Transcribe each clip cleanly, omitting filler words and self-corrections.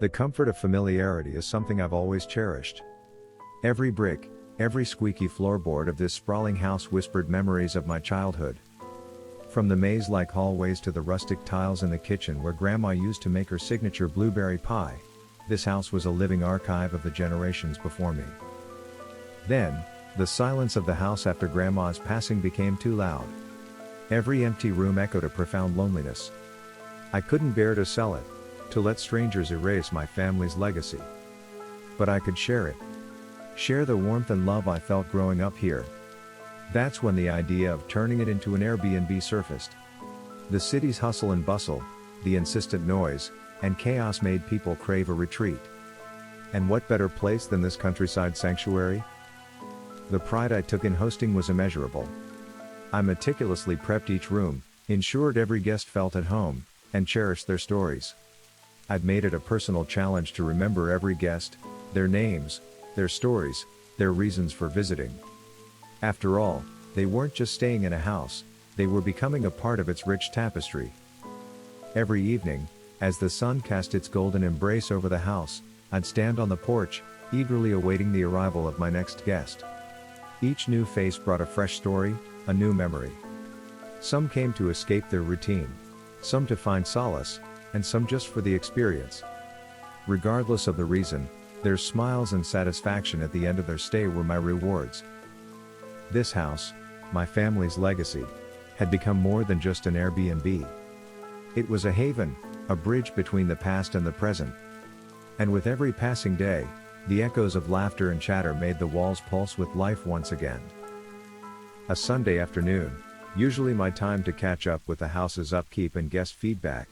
The comfort of familiarity is something I've always cherished. Every brick, every squeaky floorboard of this sprawling house whispered memories of my childhood. From the maze-like hallways to the rustic tiles in the kitchen where Grandma used to make her signature blueberry pie, this house was a living archive of the generations before me. Then, the silence of the house after Grandma's passing became too loud. Every empty room echoed a profound loneliness. I couldn't bear to sell it, to let strangers erase my family's legacy. But I could share it. Share the warmth and love I felt growing up here. That's when the idea of turning it into an Airbnb surfaced. The city's hustle and bustle, the insistent noise, and chaos made people crave a retreat. And what better place than this countryside sanctuary? The pride I took in hosting was immeasurable. I meticulously prepped each room, ensured every guest felt at home, and cherished their stories. I'd made it a personal challenge to remember every guest, their names, their stories, their reasons for visiting. After all, they weren't just staying in a house, they were becoming a part of its rich tapestry. Every evening, as the sun cast its golden embrace over the house, I'd stand on the porch, eagerly awaiting the arrival of my next guest. Each new face brought a fresh story, a new memory. Some came to escape their routine, some to find solace, and some just for the experience. Regardless of the reason, their smiles and satisfaction at the end of their stay were my rewards. This house, my family's legacy, had become more than just an Airbnb. It was a haven, a bridge between the past and the present. And with every passing day, the echoes of laughter and chatter made the walls pulse with life once again. A Sunday afternoon, usually my time to catch up with the house's upkeep and guest feedback,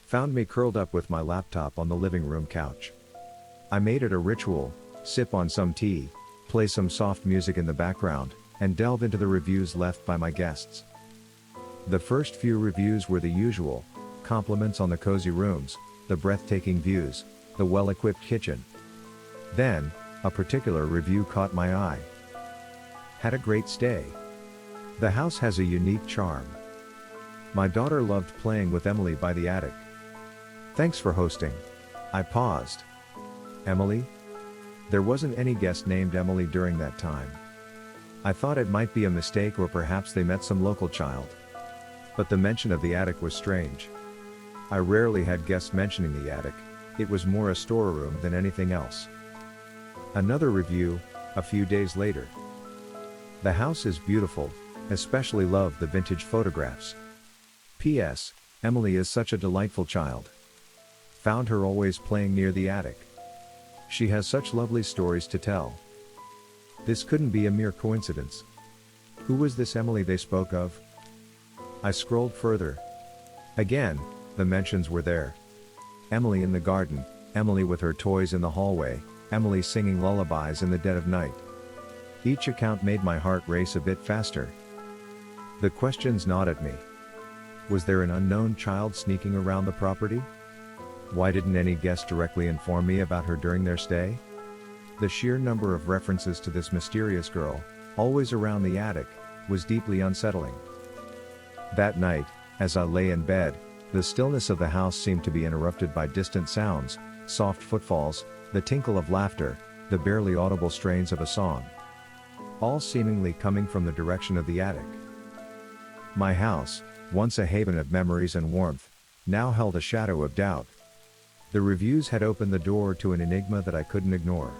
found me curled up with my laptop on the living room couch. I made it a ritual, sip on some tea, play some soft music in the background, and delve into the reviews left by my guests. The first few reviews were the usual, compliments on the cozy rooms, the breathtaking views, the well-equipped kitchen. Then, a particular review caught my eye. Had a great stay. The house has a unique charm. My daughter loved playing with Emily by the attic. Thanks for hosting. I paused. Emily? There wasn't any guest named Emily during that time. I thought it might be a mistake or perhaps they met some local child. But the mention of the attic was strange. I rarely had guests mentioning the attic, it was more a storeroom than anything else. Another review, a few days later. The house is beautiful, especially love the vintage photographs. P.S. Emily is such a delightful child. Found her always playing near the attic. She has such lovely stories to tell. This couldn't be a mere coincidence. Who was this Emily they spoke of? I scrolled further. Again, the mentions were there. Emily in the garden, Emily with her toys in the hallway, Emily singing lullabies in the dead of night. Each account made my heart race a bit faster. The questions gnawed at me. Was there an unknown child sneaking around the property? Why didn't any guest directly inform me about her during their stay? The sheer number of references to this mysterious girl, always around the attic, was deeply unsettling. That night, as I lay in bed, the stillness of the house seemed to be interrupted by distant sounds, soft footfalls, the tinkle of laughter, the barely audible strains of a song. All seemingly coming from the direction of the attic. My house, once a haven of memories and warmth, now held a shadow of doubt. The reviews had opened the door to an enigma that I couldn't ignore.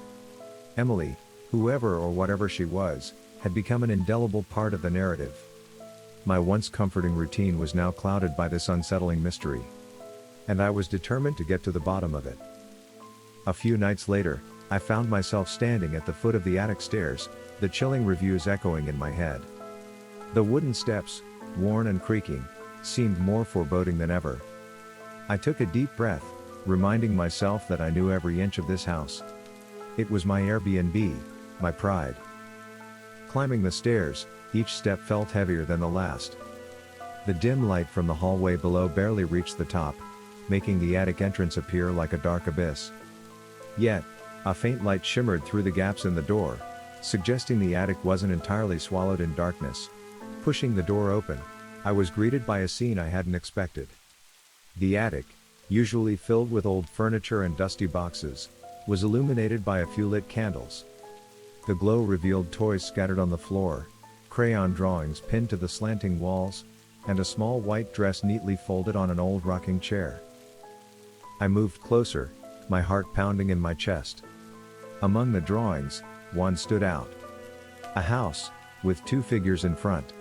Emily, whoever or whatever she was, had become an indelible part of the narrative. My once comforting routine was now clouded by this unsettling mystery. And I was determined to get to the bottom of it. A few nights later, I found myself standing at the foot of the attic stairs, the chilling reviews echoing in my head. The wooden steps, worn and creaking, seemed more foreboding than ever. I took a deep breath, reminding myself that I knew every inch of this house. It was my Airbnb, my pride. Climbing the stairs, each step felt heavier than the last. The dim light from the hallway below barely reached the top, making the attic entrance appear like a dark abyss. Yet, a faint light shimmered through the gaps in the door, suggesting the attic wasn't entirely swallowed in darkness. Pushing the door open, I was greeted by a scene I hadn't expected. The attic, usually filled with old furniture and dusty boxes, was illuminated by a few lit candles. The glow revealed toys scattered on the floor, crayon drawings pinned to the slanting walls, and a small white dress neatly folded on an old rocking chair. I moved closer, my heart pounding in my chest. Among the drawings, one stood out. A house, with two figures in front.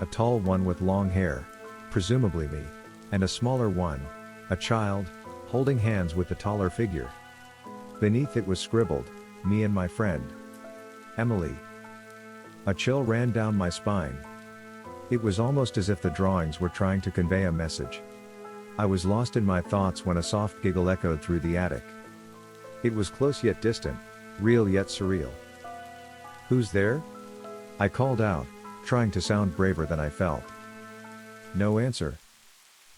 A tall one with long hair, presumably me, and a smaller one, a child, holding hands with the taller figure. Beneath it was scribbled, "Me and my friend, Emily." A chill ran down my spine. It was almost as if the drawings were trying to convey a message. I was lost in my thoughts when a soft giggle echoed through the attic. It was close yet distant, real yet surreal. "Who's there?" I called out, trying to sound braver than I felt. No answer.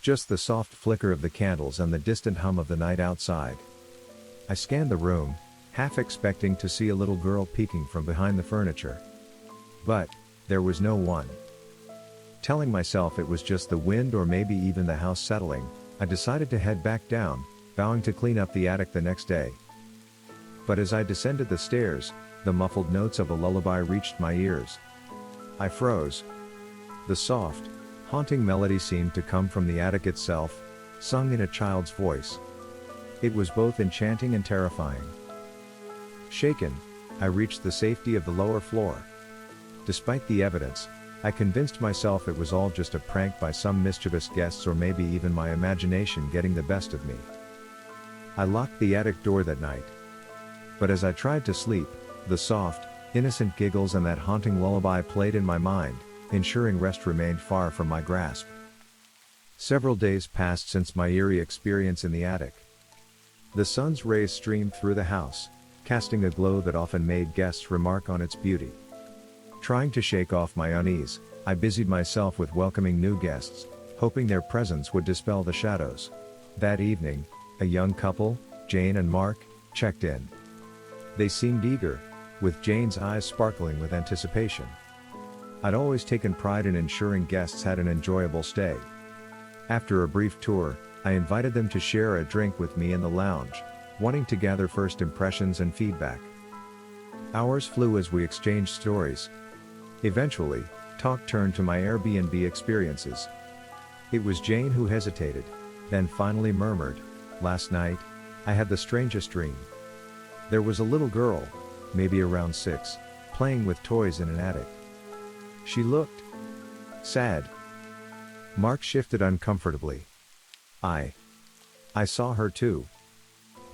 Just the soft flicker of the candles and the distant hum of the night outside. I scanned the room, half expecting to see a little girl peeking from behind the furniture. But there was no one. Telling myself it was just the wind or maybe even the house settling, I decided to head back down, vowing to clean up the attic the next day. But as I descended the stairs, the muffled notes of a lullaby reached my ears. I froze. The soft, haunting melody seemed to come from the attic itself, sung in a child's voice. It was both enchanting and terrifying. Shaken, I reached the safety of the lower floor. Despite the evidence, I convinced myself it was all just a prank by some mischievous guests or maybe even my imagination getting the best of me. I locked the attic door that night. But as I tried to sleep, the soft, innocent giggles and that haunting lullaby played in my mind, ensuring rest remained far from my grasp. Several days passed since my eerie experience in the attic. The sun's rays streamed through the house, casting a glow that often made guests remark on its beauty. Trying to shake off my unease, I busied myself with welcoming new guests, hoping their presence would dispel the shadows. That evening, a young couple, Jane and Mark, checked in. They seemed eager, with Jane's eyes sparkling with anticipation. I'd always taken pride in ensuring guests had an enjoyable stay. After a brief tour, I invited them to share a drink with me in the lounge, wanting to gather first impressions and feedback. Hours flew as we exchanged stories. Eventually, talk turned to my Airbnb experiences. It was Jane who hesitated, then finally murmured, "Last night, I had the strangest dream. There was a little girl, maybe around 6, playing with toys in an attic. She looked sad." Mark shifted uncomfortably. I saw her too.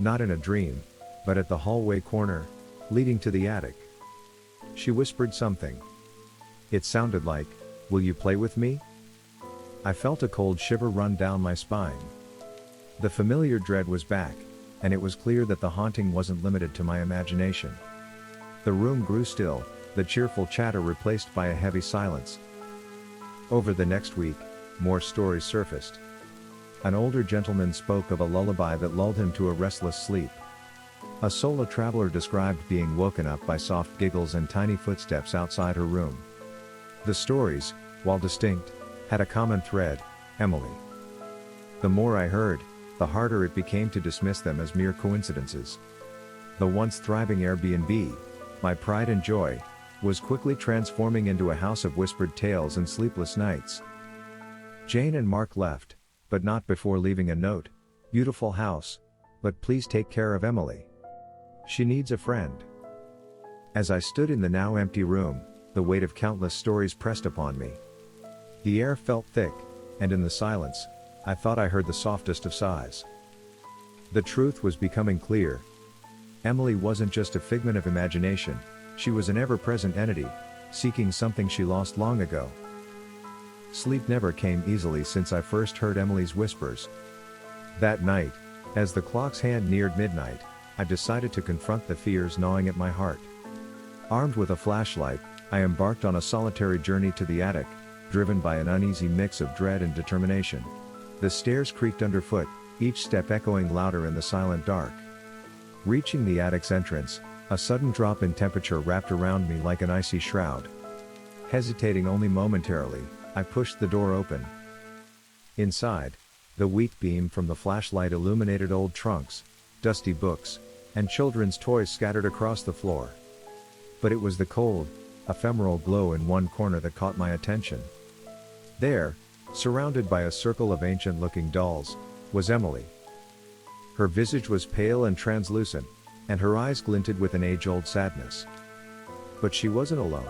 Not in a dream, but at the hallway corner, leading to the attic. She whispered something. It sounded like, "Will you play with me?" I felt a cold shiver run down my spine. The familiar dread was back, and it was clear that the haunting wasn't limited to my imagination. The room grew still, the cheerful chatter replaced by a heavy silence. Over the next week, more stories surfaced. An older gentleman spoke of a lullaby that lulled him to a restless sleep. A solo traveler described being woken up by soft giggles and tiny footsteps outside her room. The stories, while distinct, had a common thread: Emily. The more I heard, the harder it became to dismiss them as mere coincidences. The once thriving Airbnb, my pride and joy, was quickly transforming into a house of whispered tales and sleepless nights. Jane and Mark left, but not before leaving a note: "Beautiful house, but please take care of Emily. She needs a friend." As I stood in the now empty room, the weight of countless stories pressed upon me. The air felt thick, and in the silence, I thought I heard the softest of sighs. The truth was becoming clear. Emily wasn't just a figment of imagination, she was an ever-present entity, seeking something she lost long ago. Sleep never came easily since I first heard Emily's whispers. That night, as the clock's hand neared midnight, I decided to confront the fears gnawing at my heart. Armed with a flashlight, I embarked on a solitary journey to the attic, driven by an uneasy mix of dread and determination. The stairs creaked underfoot, each step echoing louder in the silent dark. Reaching the attic's entrance, a sudden drop in temperature wrapped around me like an icy shroud. Hesitating only momentarily, I pushed the door open. Inside, The weak beam from the flashlight illuminated old trunks, dusty books, and children's toys scattered across the floor. But it was the cold, ephemeral glow in one corner that caught my attention. There, surrounded by a circle of ancient-looking dolls, was Emily. Her visage was pale and translucent, and her eyes glinted with an age-old sadness. But she wasn't alone.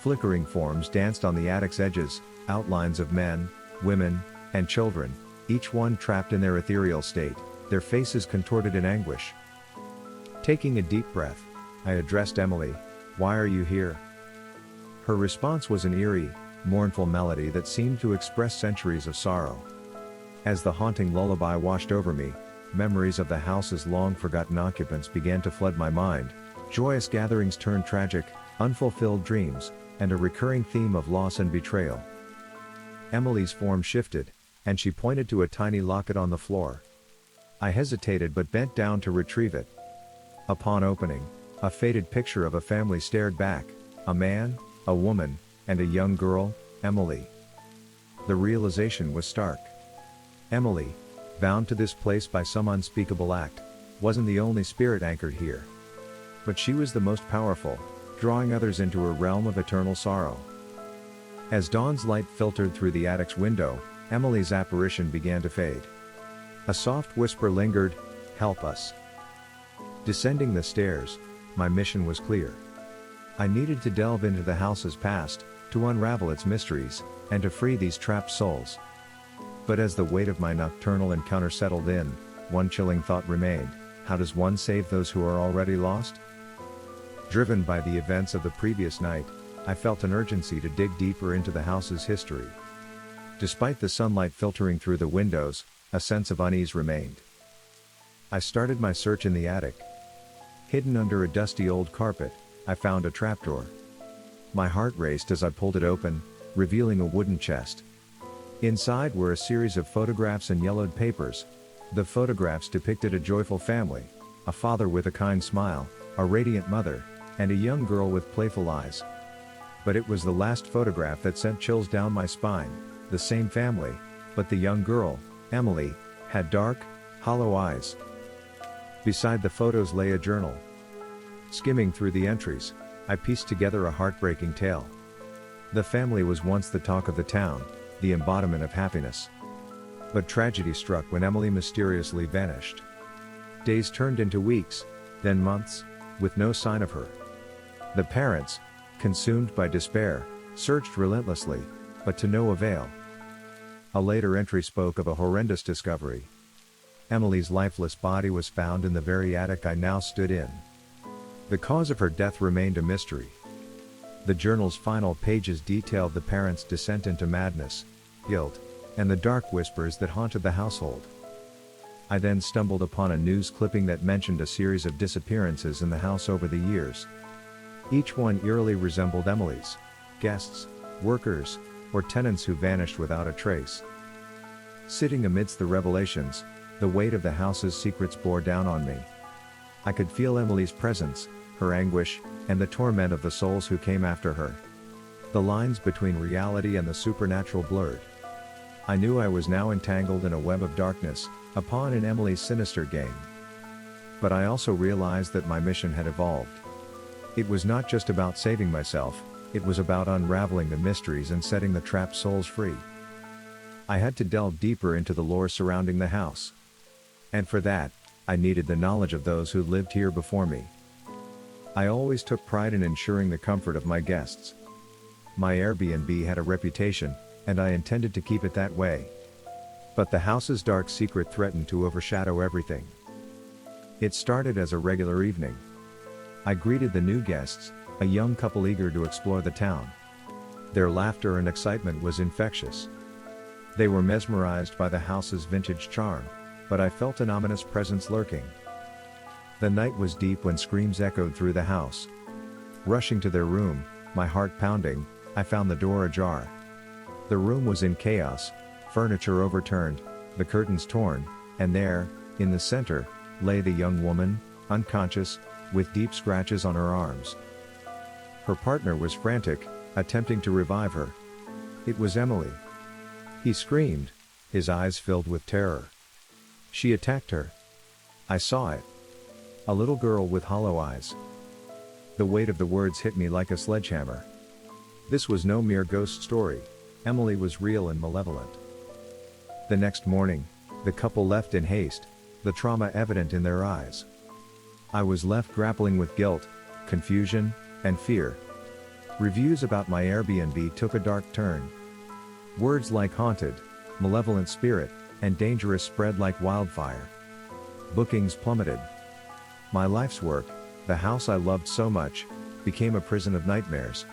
Flickering forms danced on the attic's edges, outlines of men, women, and children, each one trapped in their ethereal state, their faces contorted in anguish. Taking a deep breath, I addressed Emily. "Why are you here?" Her response was an eerie, mournful melody that seemed to express centuries of sorrow. As the haunting lullaby washed over me, memories of the house's long-forgotten occupants began to flood my mind. Joyous gatherings turned tragic, unfulfilled dreams, and a recurring theme of loss and betrayal. Emily's form shifted, and she pointed to a tiny locket on the floor. I hesitated but bent down to retrieve it. Upon opening, a faded picture of a family stared back: a man, a woman, and a young girl, Emily. The realization was stark. Emily, bound to this place by some unspeakable act, wasn't the only spirit anchored here. But she was the most powerful, drawing others into her realm of eternal sorrow. As dawn's light filtered through the attic's window, Emily's apparition began to fade. A soft whisper lingered: "Help us." Descending the stairs, my mission was clear. I needed to delve into the house's past, to unravel its mysteries, and to free these trapped souls. But as the weight of my nocturnal encounter settled in, one chilling thought remained: how does one save those who are already lost? Driven by the events of the previous night, I felt an urgency to dig deeper into the house's history. Despite the sunlight filtering through the windows, a sense of unease remained. I started my search in the attic. Hidden under a dusty old carpet, I found a trapdoor. My heart raced as I pulled it open, revealing a wooden chest. Inside were a series of photographs and yellowed papers. The photographs depicted a joyful family, a father with a kind smile, a radiant mother, and a young girl with playful eyes. But it was the last photograph that sent chills down my spine. The same family, but the young girl, Emily, had dark, hollow eyes. Beside the photos lay a journal. Skimming through the entries, I pieced together a heartbreaking tale. The family was once the talk of the town, the embodiment of happiness. But tragedy struck when Emily mysteriously vanished. Days turned into weeks, then months, with no sign of her. The parents, consumed by despair, searched relentlessly, but to no avail. A later entry spoke of a horrendous discovery. Emily's lifeless body was found in the very attic I now stood in. The cause of her death remained a mystery. The journal's final pages detailed the parents' descent into madness, guilt, and the dark whispers that haunted the household. I then stumbled upon a news clipping that mentioned a series of disappearances in the house over the years. Each one eerily resembled Emily's: guests, workers, or tenants who vanished without a trace. Sitting amidst the revelations, the weight of the house's secrets bore down on me. I could feel Emily's presence, her anguish, and the torment of the souls who came after her. The lines between reality and the supernatural blurred. I knew I was now entangled in a web of darkness, a pawn in Emily's sinister game. But I also realized that my mission had evolved. It was not just about saving myself, it was about unraveling the mysteries and setting the trapped souls free. I had to delve deeper into the lore surrounding the house. And for that, I needed the knowledge of those who lived here before me. I always took pride in ensuring the comfort of my guests. My Airbnb had a reputation, and I intended to keep it that way. But the house's dark secret threatened to overshadow everything. It started as a regular evening. I greeted the new guests, a young couple eager to explore the town. Their laughter and excitement was infectious. They were mesmerized by the house's vintage charm, but I felt an ominous presence lurking. The night was deep when screams echoed through the house. Rushing to their room, my heart pounding, I found the door ajar. The room was in chaos, furniture overturned, the curtains torn, and there, in the center, lay the young woman, unconscious, with deep scratches on her arms. Her partner was frantic, attempting to revive her. It was Emily. He screamed, his eyes filled with terror. She attacked her. I saw it. A little girl with hollow eyes. The weight of the words hit me like a sledgehammer. This was no mere ghost story. Emily was real and malevolent. The next morning, the couple left in haste, the trauma evident in their eyes. I was left grappling with guilt, confusion, and fear. Reviews about my Airbnb took a dark turn. Words like haunted, malevolent spirit, and dangerous spread like wildfire. Bookings plummeted. My life's work, the house I loved so much, became a prison of nightmares.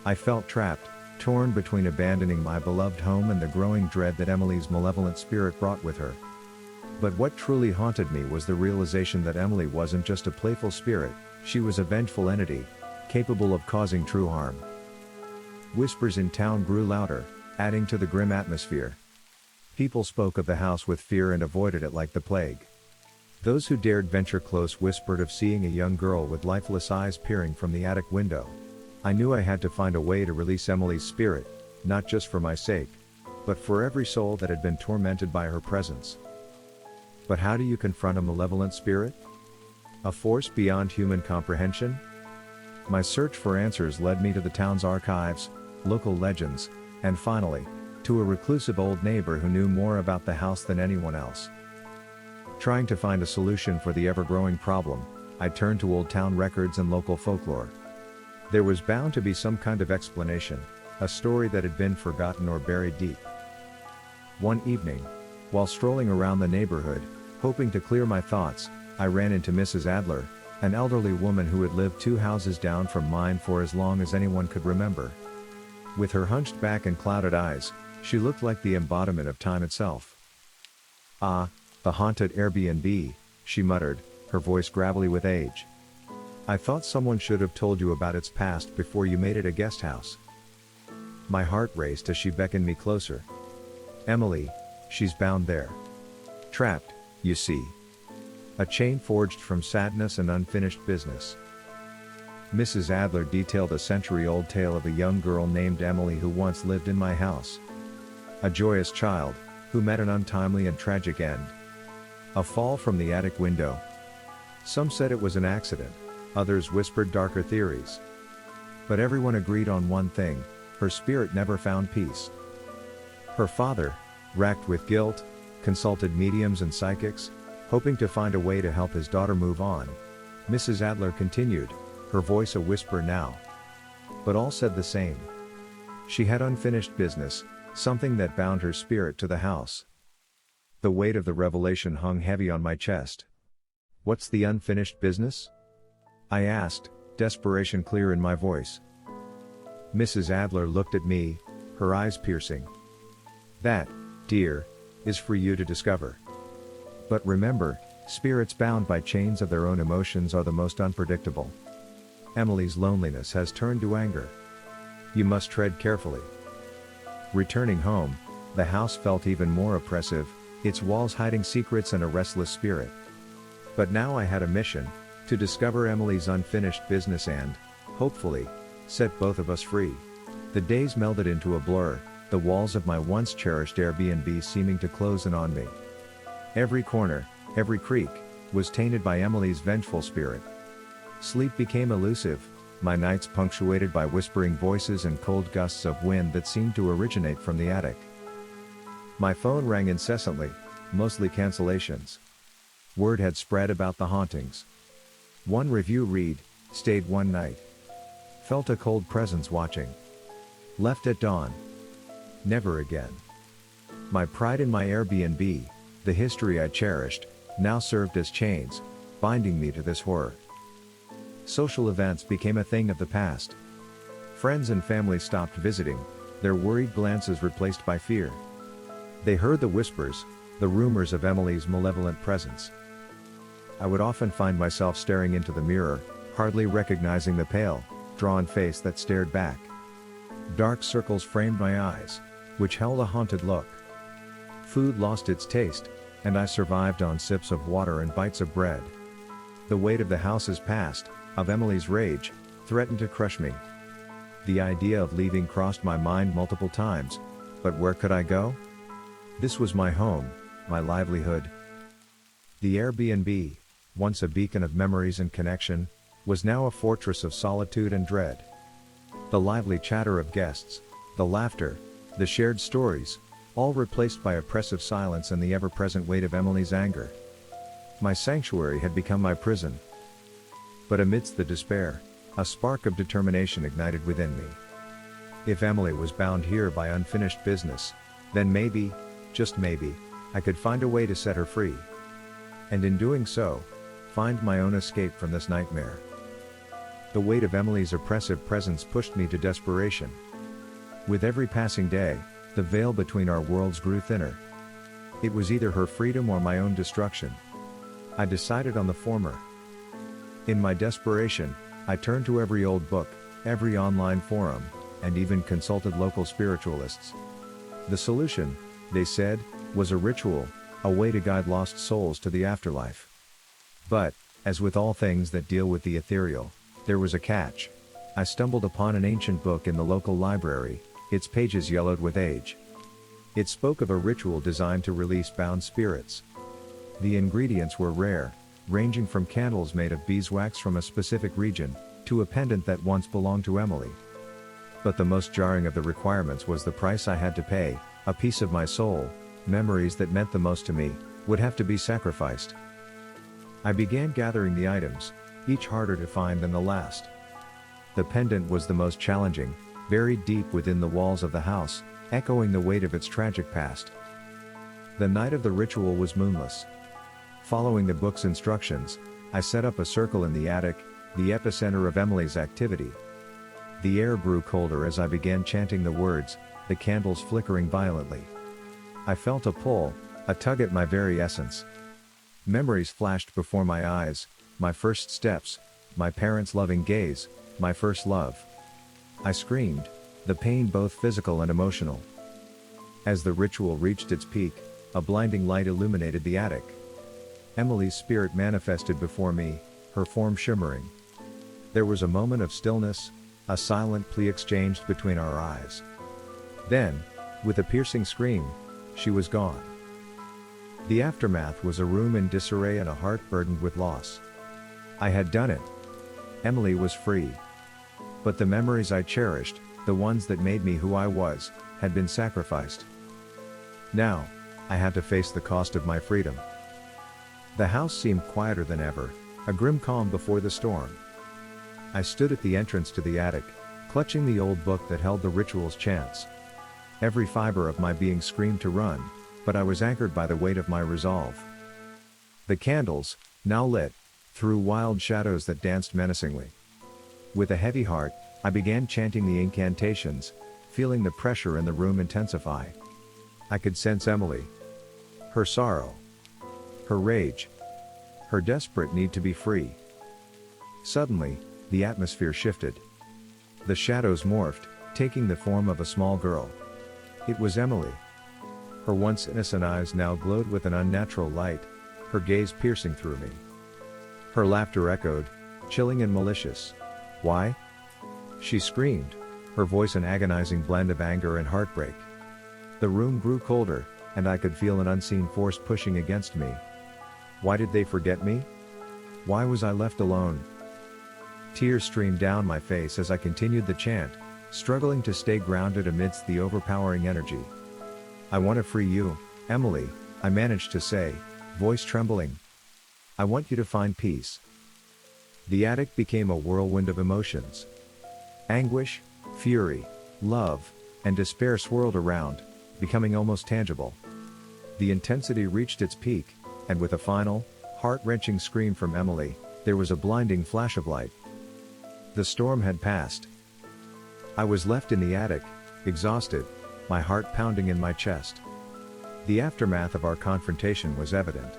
I felt trapped, torn between abandoning my beloved home and the growing dread that Emily's malevolent spirit brought with her. But what truly haunted me was the realization that Emily wasn't just a playful spirit, she was a vengeful entity, capable of causing true harm. Whispers in town grew louder, adding to the grim atmosphere. People spoke of the house with fear and avoided it like the plague. Those who dared venture close whispered of seeing a young girl with lifeless eyes peering from the attic window. I knew I had to find a way to release Emily's spirit, not just for my sake, but for every soul that had been tormented by her presence. But how do you confront a malevolent spirit? A force beyond human comprehension? My search for answers led me to the town's archives, local legends, and finally, to a reclusive old neighbor who knew more about the house than anyone else. Trying to find a solution for the ever-growing problem, I turned to old town records and local folklore. There was bound to be some kind of explanation, a story that had been forgotten or buried deep. One evening, while strolling around the neighborhood, hoping to clear my thoughts, I ran into Mrs. Adler, an elderly woman who had lived 2 houses down from mine for as long as anyone could remember. With her hunched back and clouded eyes, she looked like the embodiment of time itself. "Ah, the haunted Airbnb," she muttered, her voice gravelly with age. "I thought someone should have told you about its past before you made it a guest house." My heart raced as she beckoned me closer. "Emily, she's bound there. Trapped, you see. A chain forged from sadness and unfinished business." Mrs. Adler detailed a century-old tale of a young girl named Emily who once lived in my house. A joyous child, who met an untimely and tragic end. A fall from the attic window. Some said it was an accident, others whispered darker theories. But everyone agreed on one thing: her spirit never found peace. Her father, racked with guilt, consulted mediums and psychics, hoping to find a way to help his daughter move on. Mrs. Adler continued, her voice a whisper now. But all said the same. She had unfinished business, something that bound her spirit to the house. The weight of the revelation hung heavy on my chest. "What's the unfinished business?" I asked, desperation clear in my voice. Mrs. Adler looked at me, her eyes piercing. "That, dear, is for you to discover. But remember, spirits bound by chains of their own emotions are the most unpredictable. Emily's loneliness has turned to anger. You must tread carefully." Returning home, the house felt even more oppressive, its walls hiding secrets and a restless spirit. But now I had a mission: to discover Emily's unfinished business and, hopefully, set both of us free. The days melded into a blur, the walls of my once cherished Airbnb seeming to close in on me. Every corner, every creak, was tainted by Emily's vengeful spirit. Sleep became elusive, my nights punctuated by whispering voices and cold gusts of wind that seemed to originate from the attic. My phone rang incessantly, mostly cancellations. Word had spread about the hauntings. One review read, "Stayed one night. Felt a cold presence watching. Left at dawn. Never again." My pride in my Airbnb, the history I cherished, now served as chains, binding me to this horror. Social events became a thing of the past. Friends and family stopped visiting, their worried glances replaced by fear. They heard the whispers, the rumors of Emily's malevolent presence. I would often find myself staring into the mirror, hardly recognizing the pale, drawn face that stared back. Dark circles framed my eyes, which held a haunted look. Food lost its taste, and I survived on sips of water and bites of bread. The weight of the house's past, of Emily's rage, threatened to crush me. The idea of leaving crossed my mind multiple times, but where could I go? This was my home, my livelihood. The Airbnb, once a beacon of memories and connection, was now a fortress of solitude and dread. The lively chatter of guests, the laughter, the shared stories, all replaced by oppressive silence and the ever-present weight of Emily's anger. My sanctuary had become my prison. But amidst the despair, a spark of determination ignited within me. If Emily was bound here by unfinished business, then maybe, just maybe, I could find a way to set her free. And in doing so, find my own escape from this nightmare. The weight of Emily's oppressive presence pushed me to desperation. With every passing day, the veil between our worlds grew thinner. It was either her freedom or my own destruction. I decided on the former. In my desperation, I turned to every old book, every online forum, and even consulted local spiritualists. The solution, they said, was a ritual, a way to guide lost souls to the afterlife. But, as with all things that deal with the ethereal, there was a catch. I stumbled upon an ancient book in the local library, its pages yellowed with age. It spoke of a ritual designed to release bound spirits. The ingredients were rare, ranging from candles made of beeswax from a specific region, to a pendant that once belonged to Emily. But the most jarring of the requirements was the price I had to pay. A piece of my soul, memories that meant the most to me, would have to be sacrificed. I began gathering the items, each harder to find than the last. The pendant was the most challenging, buried deep within the walls of the house, echoing the weight of its tragic past. The night of the ritual was moonless. Following the book's instructions, I set up a circle in the attic, the epicenter of Emily's activity. The air grew colder as I began chanting the words, the candles flickering violently. I felt a pull, a tug at my very essence. Memories flashed before my eyes, my first steps, my parents' loving gaze, my first love. I screamed, the pain both physical and emotional. As the ritual reached its peak, a blinding light illuminated the attic. Emily's spirit manifested before me, her form shimmering. There was a moment of stillness, a silent plea exchanged between our eyes. Then, with a piercing scream, she was gone. The aftermath was a room in disarray and a heart burdened with loss. I had done it. Emily was free. But the memories I cherished, the ones that made me who I was, had been sacrificed. Now, I had to face the cost of my freedom. The house seemed quieter than ever, a grim calm before the storm. I stood at the entrance to the attic, clutching the old book that held the ritual's chants. Every fiber of my being screamed to run, but I was anchored by the weight of my resolve. The candles, now lit, threw wild shadows that danced menacingly. With a heavy heart, I began chanting the incantations, feeling the pressure in the room intensify. I could sense Emily. Her sorrow. Her rage. Her desperate need to be free. Suddenly, the atmosphere shifted. The shadows morphed, taking the form of a small girl. It was Emily. Her once innocent eyes now glowed with an unnatural light, her gaze piercing through me. Her laughter echoed, chilling and malicious. Why? She screamed, her voice an agonizing blend of anger and heartbreak. The room grew colder, and I could feel an unseen force pushing against me. Why did they forget me? Why was I left alone? Tears streamed down my face as I continued the chant, struggling to stay grounded amidst the overpowering energy. I want to free you, Emily, I managed to say, voice trembling. I want you to find peace. The attic became a whirlwind of emotions. Anguish, fury, love, and despair swirled around, becoming almost tangible. The intensity reached its peak, and with a final, heart-wrenching scream from Emily, there was a blinding flash of light. The storm had passed. I was left in the attic, exhausted, my heart pounding in my chest. The aftermath of our confrontation was evident.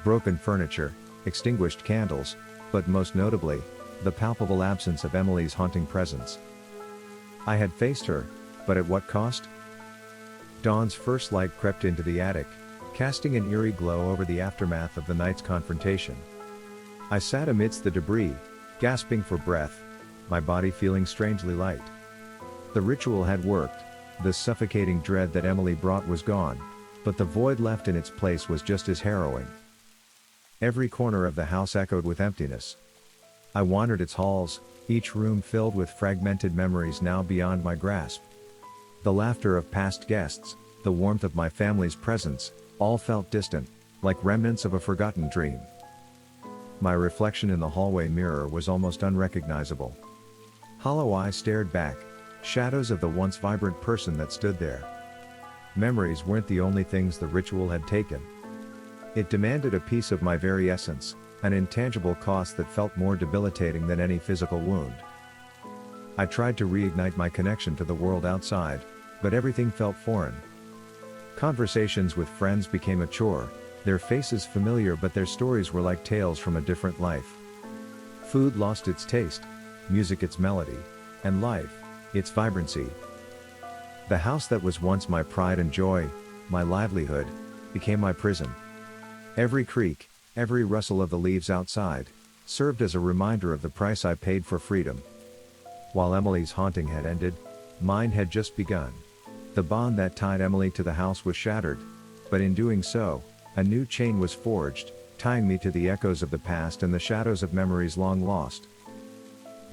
Broken furniture, extinguished candles, but most notably, the palpable absence of Emily's haunting presence. I had faced her, but at what cost? Dawn's first light crept into the attic, casting an eerie glow over the aftermath of the night's confrontation. I sat amidst the debris, gasping for breath, my body feeling strangely light. The ritual had worked, the suffocating dread that Emily brought was gone, But the void left in its place was just as harrowing. Every corner of the house echoed with emptiness. I wandered its halls, each room filled with fragmented memories now beyond my grasp. The laughter of past guests, the warmth of my family's presence, all felt distant, like remnants of a forgotten dream. My reflection in the hallway mirror was almost unrecognizable. Hollow eyes stared back, shadows of the once vibrant person that stood there. Memories weren't the only things the ritual had taken. It demanded a piece of my very essence, an intangible cost that felt more debilitating than any physical wound. I tried to reignite my connection to the world outside, but everything felt foreign. Conversations with friends became a chore, their faces familiar but their stories were like tales from a different life. Food lost its taste, music its melody, and life, its vibrancy. The house that was once my pride and joy, my livelihood, became my prison. Every creak, every rustle of the leaves outside, served as a reminder of the price I paid for freedom. While Emily's haunting had ended, mine had just begun. The bond that tied Emily to the house was shattered, but in doing so, a new chain was forged, tying me to the echoes of the past and the shadows of memories long lost.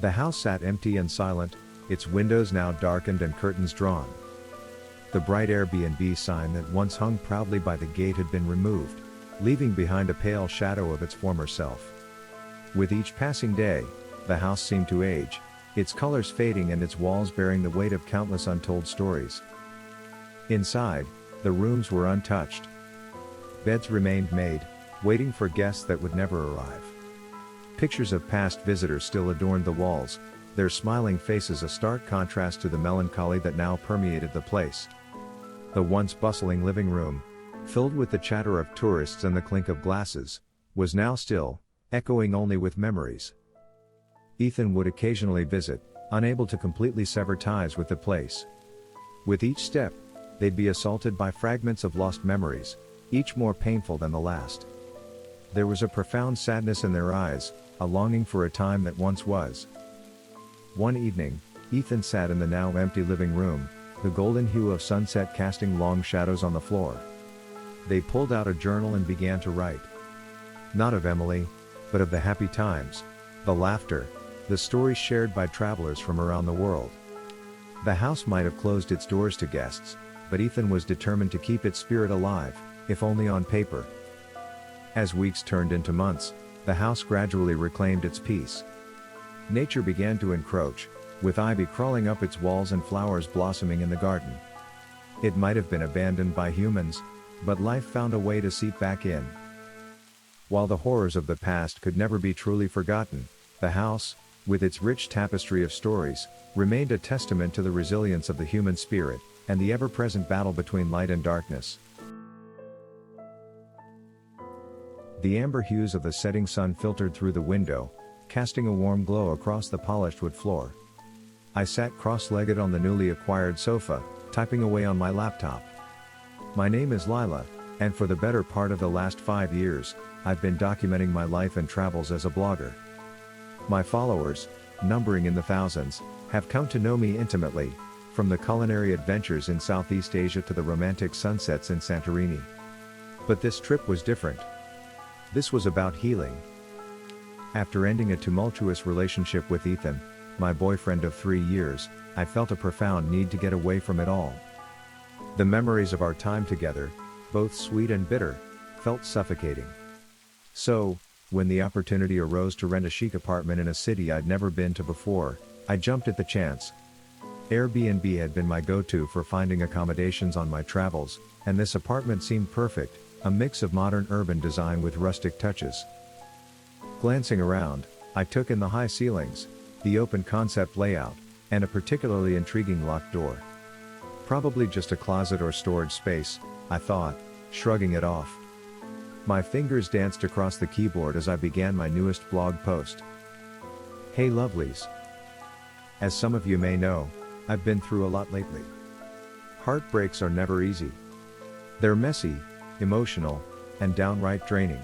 The house sat empty and silent, its windows now darkened and curtains drawn. The bright Airbnb sign that once hung proudly by the gate had been removed, leaving behind a pale shadow of its former self. With each passing day, the house seemed to age, its colors fading and its walls bearing the weight of countless untold stories. Inside, the rooms were untouched. Beds remained made, waiting for guests that would never arrive. Pictures of past visitors still adorned the walls, their smiling faces a stark contrast to the melancholy that now permeated the place. The once bustling living room, filled with the chatter of tourists and the clink of glasses, was now still, echoing only with memories. Ethan would occasionally visit, unable to completely sever ties with the place. With each step, they'd be assaulted by fragments of lost memories, each more painful than the last. There was a profound sadness in their eyes, a longing for a time that once was. One evening, Ethan sat in the now empty living room, the golden hue of sunset casting long shadows on the floor. They pulled out a journal and began to write. Not of Emily, but of the happy times, the laughter, the stories shared by travelers from around the world. The house might have closed its doors to guests, but Ethan was determined to keep its spirit alive, if only on paper. As weeks turned into months, the house gradually reclaimed its peace. Nature began to encroach, with ivy crawling up its walls and flowers blossoming in the garden. It might have been abandoned by humans, but life found a way to seep back in. While the horrors of the past could never be truly forgotten, the house, with its rich tapestry of stories, remained a testament to the resilience of the human spirit, and the ever-present battle between light and darkness. The amber hues of the setting sun filtered through the window, casting a warm glow across the polished wood floor. I sat cross-legged on the newly acquired sofa, typing away on my laptop. My name is Lila, and for the better part of the last 5 years, I've been documenting my life and travels as a blogger. My followers, numbering in the thousands, have come to know me intimately, from the culinary adventures in Southeast Asia to the romantic sunsets in Santorini. But this trip was different. This was about healing. After ending a tumultuous relationship with Ethan, my boyfriend of 3 years, I felt a profound need to get away from it all. The memories of our time together, both sweet and bitter, felt suffocating. So, when the opportunity arose to rent a chic apartment in a city I'd never been to before, I jumped at the chance. Airbnb had been my go-to for finding accommodations on my travels, and this apartment seemed perfect, a mix of modern urban design with rustic touches. Glancing around, I took in the high ceilings, the open concept layout, and a particularly intriguing locked door. Probably just a closet or storage space, I thought, shrugging it off. My fingers danced across the keyboard as I began my newest blog post. Hey lovelies. As some of you may know, I've been through a lot lately. Heartbreaks are never easy. They're messy, emotional, and downright draining.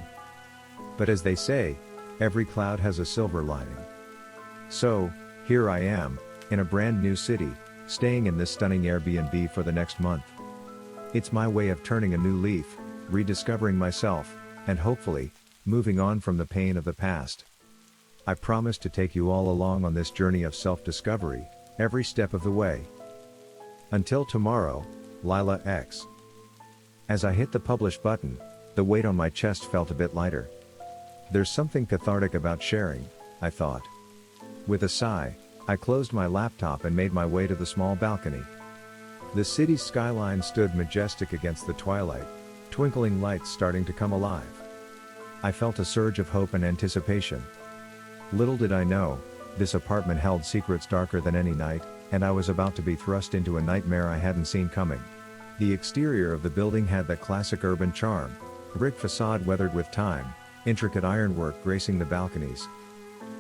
But as they say, every cloud has a silver lining. So, here I am, in a brand new city, staying in this stunning Airbnb for the next month. It's my way of turning a new leaf, rediscovering myself, and hopefully, moving on from the pain of the past. I promise to take you all along on this journey of self-discovery, every step of the way. Until tomorrow, Lila X. As I hit the publish button, the weight on my chest felt a bit lighter. There's something cathartic about sharing, I thought. With a sigh, I closed my laptop and made my way to the small balcony. The city's skyline stood majestic against the twilight, twinkling lights starting to come alive. I felt a surge of hope and anticipation. Little did I know, this apartment held secrets darker than any night, and I was about to be thrust into a nightmare I hadn't seen coming. The exterior of the building had that classic urban charm, brick facade weathered with time, intricate ironwork gracing the balconies.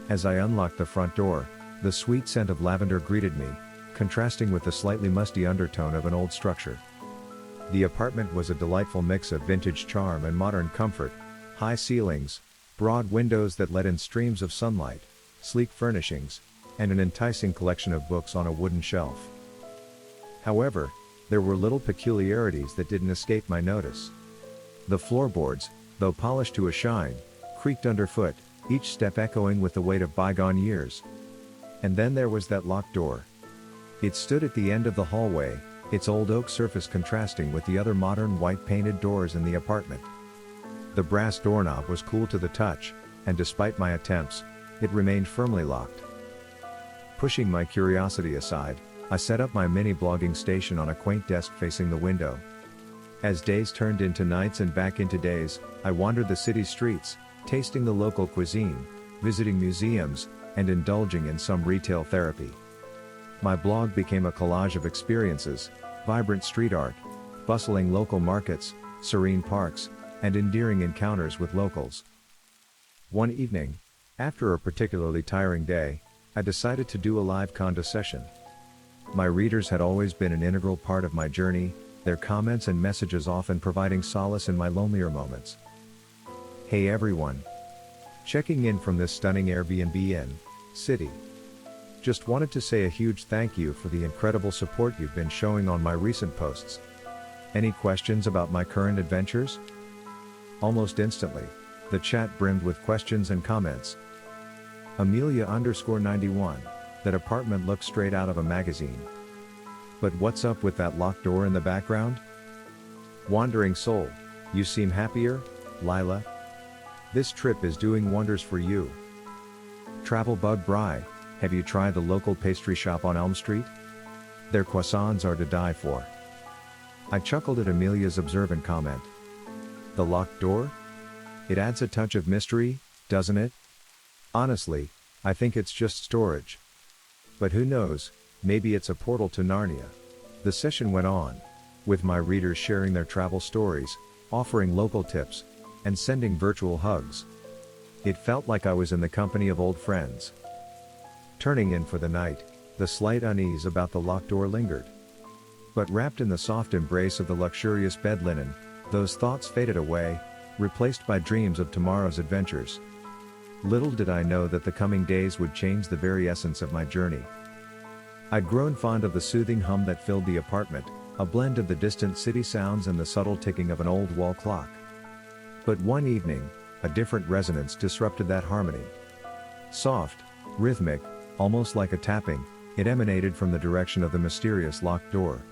As I unlocked the front door, the sweet scent of lavender greeted me, contrasting with the slightly musty undertone of an old structure. The apartment was a delightful mix of vintage charm and modern comfort, high ceilings, broad windows that let in streams of sunlight, sleek furnishings, and an enticing collection of books on a wooden shelf. However, there were little peculiarities that didn't escape my notice. The floorboards, though polished to a shine, creaked underfoot, each step echoing with the weight of bygone years. And then there was that locked door. It stood at the end of the hallway, its old oak surface contrasting with the other modern white painted doors in the apartment. The brass doorknob was cool to the touch, and despite my attempts, it remained firmly locked. Pushing my curiosity aside, I set up my mini blogging station on a quaint desk facing the window. As days turned into nights and back into days, I wandered the city's streets, tasting the local cuisine, visiting museums, and indulging in some retail therapy. My blog became a collage of experiences, vibrant street art, bustling local markets, serene parks, and endearing encounters with locals. One evening, after a particularly tiring day, I decided to do a live conda session. My readers had always been an integral part of my journey, their comments and messages often providing solace in my lonelier moments. Hey everyone! Checking in from this stunning Airbnb in city. Just wanted to say a huge thank you for the incredible support you've been showing on my recent posts. Any questions about my current adventures? Almost instantly, the chat brimmed with questions and comments. Amelia_91, that apartment looks straight out of a magazine. But what's up with that locked door in the background? Wandering soul, you seem happier, Lila? This trip is doing wonders for you. Travel bug Bry, have you tried the local pastry shop on Elm Street? Their croissants are to die for. I chuckled at Amelia's observant comment. The locked door? It adds a touch of mystery, doesn't it? Honestly, I think it's just storage. But who knows, maybe it's a portal to Narnia. The session went on, with my readers sharing their travel stories, offering local tips, and sending virtual hugs. It felt like I was in the company of old friends. Turning in for the night, the slight unease about the locked door lingered. But wrapped in the soft embrace of the luxurious bed linen, those thoughts faded away, replaced by dreams of tomorrow's adventures. Little did I know that the coming days would change the very essence of my journey. I'd grown fond of the soothing hum that filled the apartment, a blend of the distant city sounds and the subtle ticking of an old wall clock. But one evening, a different resonance disrupted that harmony. Soft, rhythmic, almost like a tapping, it emanated from the direction of the mysterious locked door.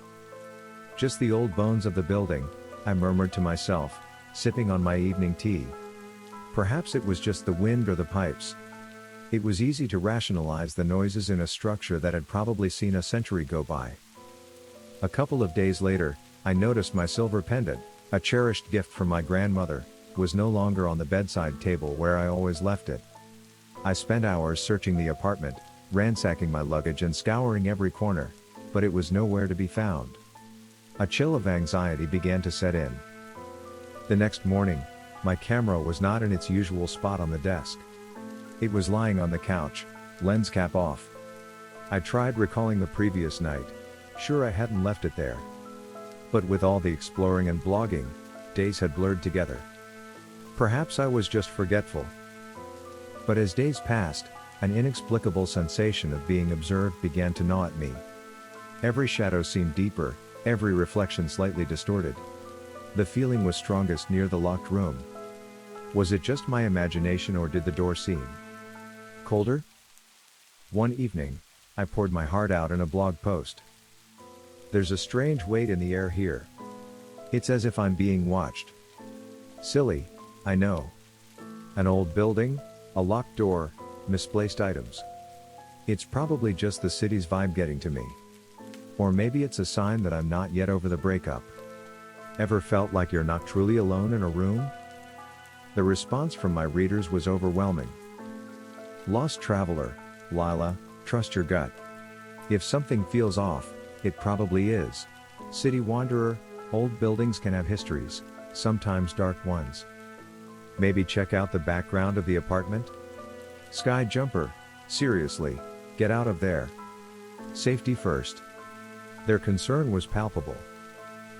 Just the old bones of the building, I murmured to myself, sipping on my evening tea. Perhaps it was just the wind or the pipes. It was easy to rationalize the noises in a structure that had probably seen a century go by. A couple of days later, I noticed my silver pendant, a cherished gift from my grandmother, was no longer on the bedside table where I always left it. I spent hours searching the apartment, ransacking my luggage and scouring every corner, but it was nowhere to be found. A chill of anxiety began to set in. The next morning, my camera was not in its usual spot on the desk. It was lying on the couch, lens cap off. I tried recalling the previous night, sure I hadn't left it there. But with all the exploring and blogging, days had blurred together. Perhaps I was just forgetful. But as days passed, an inexplicable sensation of being observed began to gnaw at me. Every shadow seemed deeper, every reflection slightly distorted. The feeling was strongest near the locked room. Was it just my imagination, or did the door seem colder? One evening, I poured my heart out in a blog post. There's a strange weight in the air here. It's as if I'm being watched. Silly, I know. An old building, a locked door, misplaced items. It's probably just the city's vibe getting to me. Or maybe it's a sign that I'm not yet over the breakup. Ever felt like you're not truly alone in a room? The response from my readers was overwhelming. Lost traveler, Lila, trust your gut. If something feels off, it probably is. City wanderer, old buildings can have histories, sometimes dark ones. Maybe check out the background of the apartment? Sky jumper, seriously, get out of there. Safety first. Their concern was palpable.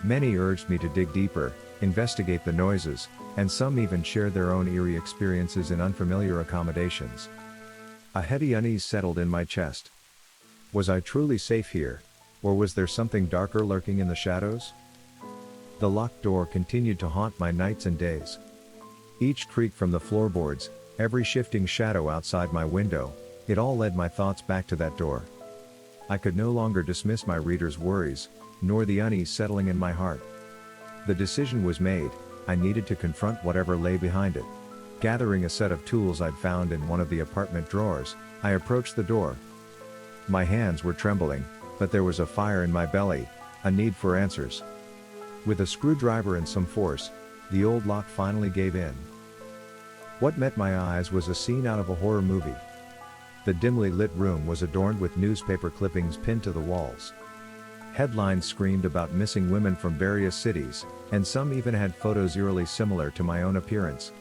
Many urged me to dig deeper, investigate the noises, and some even shared their own eerie experiences in unfamiliar accommodations. A heavy unease settled in my chest. Was I truly safe here, or was there something darker lurking in the shadows? The locked door continued to haunt my nights and days. Each creak from the floorboards, every shifting shadow outside my window, it all led my thoughts back to that door. I could no longer dismiss my readers' worries, nor the unease settling in my heart. The decision was made. I needed to confront whatever lay behind it. Gathering a set of tools I'd found in one of the apartment drawers, I approached the door. My hands were trembling, but there was a fire in my belly, a need for answers. With a screwdriver and some force, the old lock finally gave in. What met my eyes was a scene out of a horror movie. The dimly lit room was adorned with newspaper clippings pinned to the walls. Headlines screamed about missing women from various cities, and some even had photos eerily similar to my own appearance.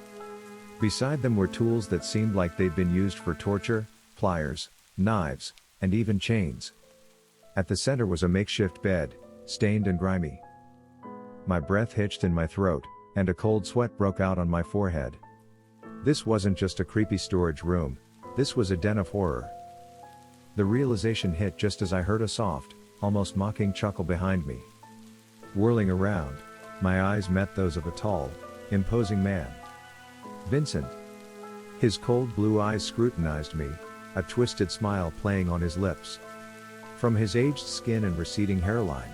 Beside them were tools that seemed like they'd been used for torture, pliers, knives, and even chains. At the center was a makeshift bed, stained and grimy. My breath hitched in my throat, and a cold sweat broke out on my forehead. This wasn't just a creepy storage room, this was a den of horror. The realization hit just as I heard a soft, almost mocking chuckle behind me. Whirling around, my eyes met those of a tall, imposing man. Vincent. His cold blue eyes scrutinized me, a twisted smile playing on his lips. From his aged skin and receding hairline,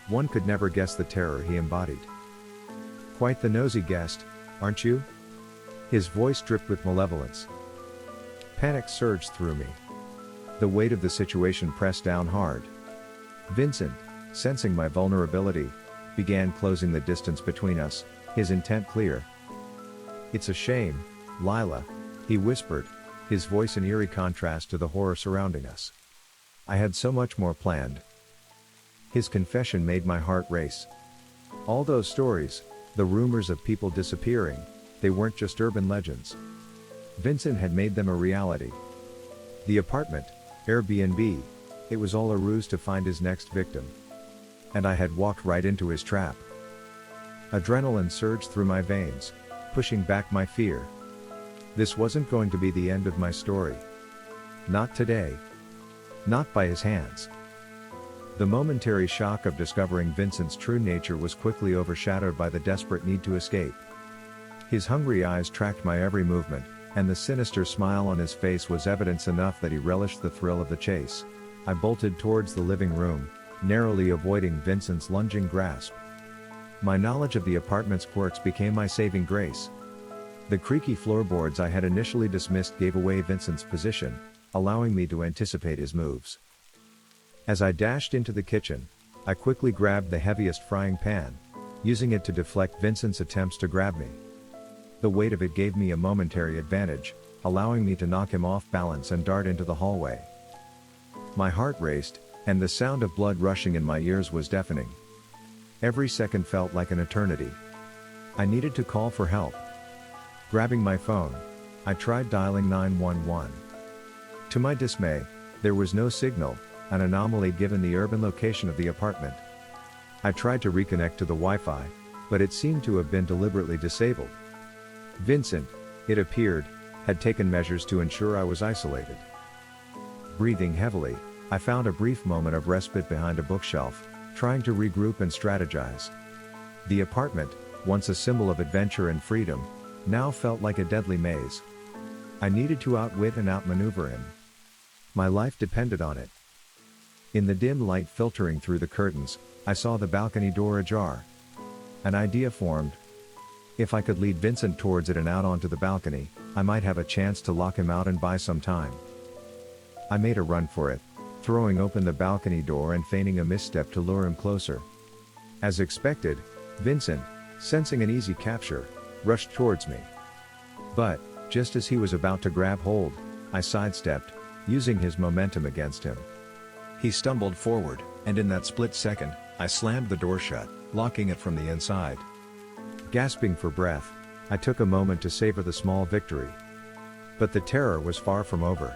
one could never guess the terror he embodied. Quite the nosy guest, aren't you? His voice dripped with malevolence. Panic surged through me. The weight of the situation pressed down hard. Vincent, sensing my vulnerability, began closing the distance between us, his intent clear. It's a shame, Lila, he whispered, his voice in eerie contrast to the horror surrounding us. I had so much more planned. His confession made my heart race. All those stories, the rumors of people disappearing, they weren't just urban legends. Vincent had made them a reality. The apartment, Airbnb, it was all a ruse to find his next victim. And I had walked right into his trap. Adrenaline surged through my veins, pushing back my fear. This wasn't going to be the end of my story. Not today. Not by his hands. The momentary shock of discovering Vincent's true nature was quickly overshadowed by the desperate need to escape. His hungry eyes tracked my every movement, and the sinister smile on his face was evidence enough that he relished the thrill of the chase. I bolted towards the living room, narrowly avoiding Vincent's lunging grasp. My knowledge of the apartment's quirks became my saving grace. The creaky floorboards I had initially dismissed gave away Vincent's position, allowing me to anticipate his moves. As I dashed into the kitchen, I quickly grabbed the heaviest frying pan, using it to deflect Vincent's attempts to grab me. The weight of it gave me a momentary advantage, allowing me to knock him off balance and dart into the hallway. My heart raced, and the sound of blood rushing in my ears was deafening. Every second felt like an eternity. I needed to call for help. Grabbing my phone, I tried dialing 911. To my dismay, there was no signal, an anomaly given the urban location of the apartment. I tried to reconnect to the Wi-Fi, but it seemed to have been deliberately disabled. Vincent, it appeared, had taken measures to ensure I was isolated. Breathing heavily, I found a brief moment of respite behind a bookshelf, trying to regroup and strategize. The apartment, once a symbol of adventure and freedom, now felt like a deadly maze. I needed to outwit and outmaneuver him. My life depended on it. In the dim light filtering through the curtains, I saw the balcony door ajar. An idea formed. If I could lead Vincent towards it and out onto the balcony, I might have a chance to lock him out and buy some time. I made a run for it, throwing open the balcony door and feigning a misstep to lure him closer. As expected, Vincent, sensing an easy capture, rushed towards me. But, just as he was about to grab hold, I sidestepped, using his momentum against him. He stumbled forward, and in that split second, I slammed the door shut, locking it from the inside. Gasping for breath, I took a moment to savor the small victory. But the terror was far from over.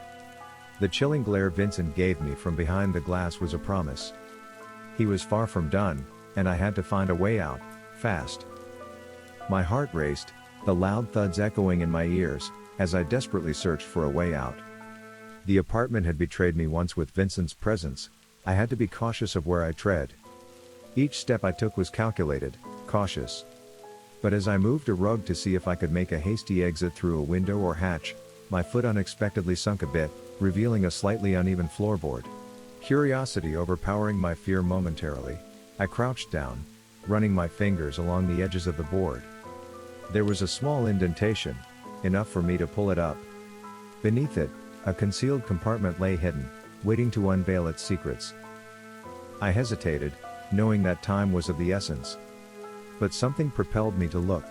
The chilling glare Vincent gave me from behind the glass was a promise. He was far from done, and I had to find a way out, fast. My heart raced, the loud thuds echoing in my ears, as I desperately searched for a way out. The apartment had betrayed me once with Vincent's presence. I had to be cautious of where I tread. Each step I took was calculated, cautious. But as I moved a rug to see if I could make a hasty exit through a window or hatch, my foot unexpectedly sunk a bit, revealing a slightly uneven floorboard. Curiosity overpowering my fear momentarily, I crouched down, running my fingers along the edges of the board. There was a small indentation, enough for me to pull it up. Beneath it, a concealed compartment lay hidden, waiting to unveil its secrets. I hesitated, knowing that time was of the essence. But something propelled me to look.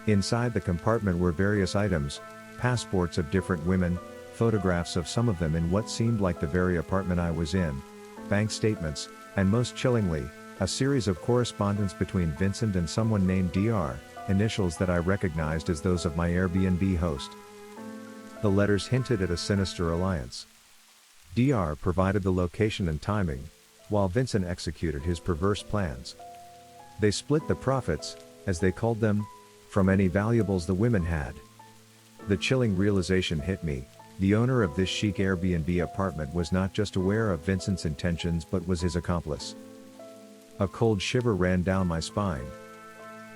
Inside the compartment were various items, passports of different women, photographs of some of them in what seemed like the very apartment I was in, bank statements, and most chillingly, a series of correspondence between Vincent and someone named Dr., initials that I recognized as those of my Airbnb host. The letters hinted at a sinister alliance. Dr. provided the location and timing, while Vincent executed his perverse plans. They split the profits, as they called them, from any valuables the women had. The chilling realization hit me. The owner of this chic Airbnb apartment was not just aware of Vincent's intentions but was his accomplice. A cold shiver ran down my spine.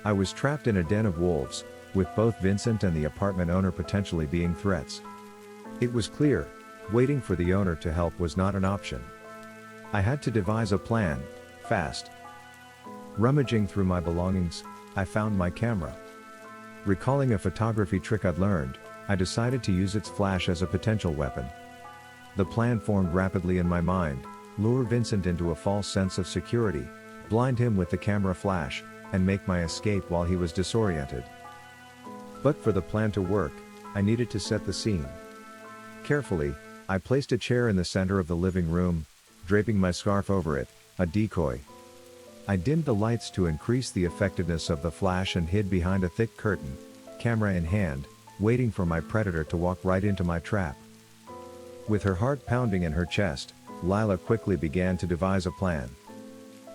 I was trapped in a den of wolves, with both Vincent and the apartment owner potentially being threats. It was clear, waiting for the owner to help was not an option. I had to devise a plan, fast. Rummaging through my belongings, I found my camera. Recalling a photography trick I'd learned, I decided to use its flash as a potential weapon. The plan formed rapidly in my mind: lure Vincent into a false sense of security, blind him with the camera flash, and make my escape while he was disoriented. But for the plan to work, I needed to set the scene. Carefully, I placed a chair in the center of the living room, draping my scarf over it, a decoy. I dimmed the lights to increase the effectiveness of the flash and hid behind a thick curtain, camera in hand, waiting for my predator to walk right into my trap. With her heart pounding in her chest, Lila quickly began to devise a plan.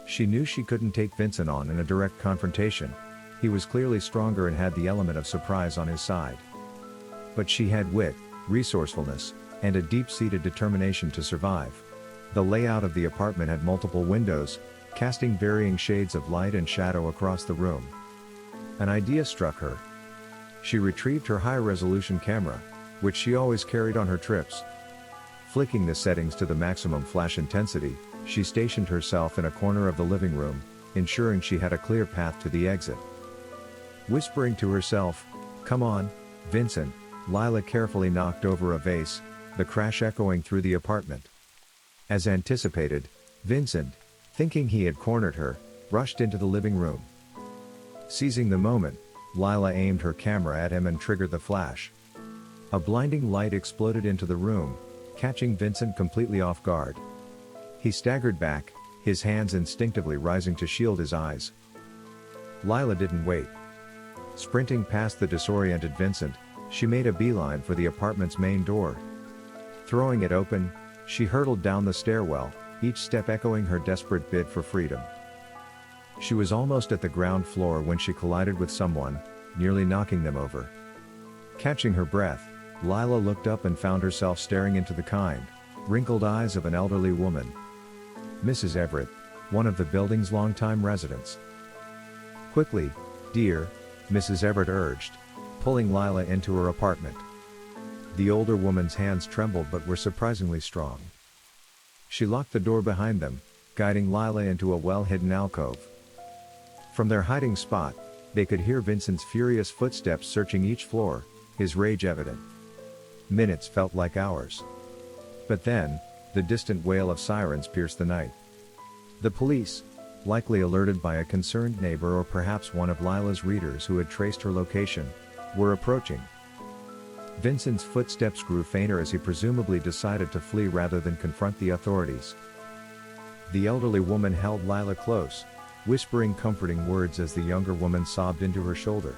She knew she couldn't take Vincent on in a direct confrontation. He was clearly stronger and had the element of surprise on his side. But she had wit, resourcefulness, and a deep-seated determination to survive. The layout of the apartment had multiple windows, casting varying shades of light and shadow across the room. An idea struck her. She retrieved her high-resolution camera, which she always carried on her trips. Flicking the settings to the maximum flash intensity, she stationed herself in a corner of the living room, ensuring she had a clear path to the exit. Whispering to herself, "Come on, Vincent," Lila carefully knocked over a vase, the crash echoing through the apartment. As anticipated, Vincent, thinking he had cornered her, rushed into the living room. Seizing the moment, Lila aimed her camera at him and triggered the flash. A blinding light exploded into the room, catching Vincent completely off guard. He staggered back, his hands instinctively rising to shield his eyes. Lila didn't wait. Sprinting past the disoriented Vincent, she made a beeline for the apartment's main door. Throwing it open, she hurtled down the stairwell, each step echoing her desperate bid for freedom. She was almost at the ground floor when she collided with someone, nearly knocking them over. Catching her breath, Lila looked up and found herself staring into the kind, wrinkled eyes of an elderly woman. "Mrs. Everett," one of the building's longtime residents. "Quickly, dear," Mrs. Everett urged, pulling Lila into her apartment. The older woman's hands trembled but were surprisingly strong. She locked the door behind them, guiding Lila into a well-hidden alcove. From their hiding spot, they could hear Vincent's furious footsteps searching each floor, his rage evident. Minutes felt like hours. But then, the distant wail of sirens pierced the night. The police, likely alerted by a concerned neighbor or perhaps one of Lila's readers who had traced her location, were approaching. Vincent's footsteps grew fainter as he presumably decided to flee rather than confront the authorities. The elderly woman held Lila close, whispering comforting words as the younger woman sobbed into her shoulder.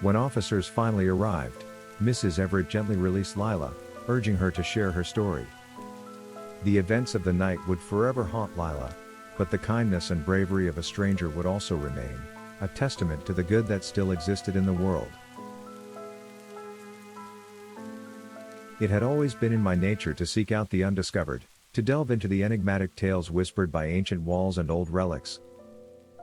When officers finally arrived, Mrs. Everett gently released Lila, urging her to share her story. The events of the night would forever haunt Lila, but the kindness and bravery of a stranger would also remain, a testament to the good that still existed in the world. It had always been in my nature to seek out the undiscovered, to delve into the enigmatic tales whispered by ancient walls and old relics.